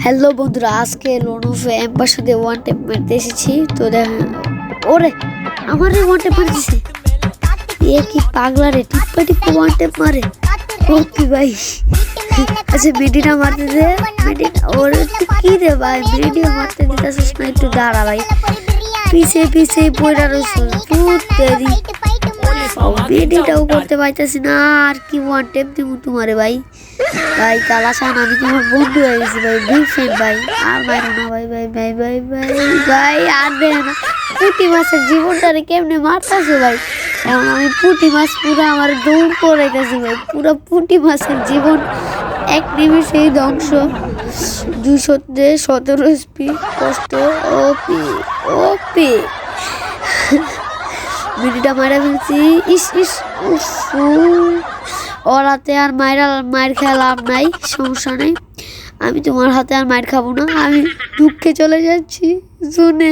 Hello বন্ধুরা, আজকে লোনোফে ember সাথে ওয়ান টেপ মারতে এসেছি। তো দেখ, ওরে আমারে ওয়ান টেপ মারতেছে। এ কি পাগলা রে, টিপ্পা টিপ্পা ওয়ান টেপ মারে। ওপি ভাই, আচ্ছা মিডিটা মারতে দে। মিডি ওরে তুই কি রে ভাই, মিডিও মারতে দিতেছিস না? একটু দাঁড়া ভাই, পিছে পিছে পড়া রয়েছে। দেরি মিডিটাও করতে পারতেছি না, আর কি ওয়ান টেপ দিব তোমারে ভাই। ভাই কালাসান, আমি তোমার বন্ধু হয়ে গেছি ভাই, বিগ ফ্যান ভাই। আর মারো না ভাই, ভাই ভাই ভাই ভাই ভাই, আর দে না। পুঁটি মাছের জীবনটারে কেমনে মারতেছে ভাই। এখন আমি পুঁটি মাছ পুরো আমার দৌড় করাইতেছি ভাই। পুরো পুঁটি মাছের জীবন এক নিমিষেই ধ্বংস। 217 এসপি কষ্ট। ওপি ওপি মিনিটা মারা ফেলছি। ইস ইস উফ, ওর হাতে আর মায়ের খেয়ে লাভ নাই, সমস্যা নেই। আমি তোমার হাতে আর মায়ের খাবো না, আমি দুঃখে চলে যাচ্ছি শুনে।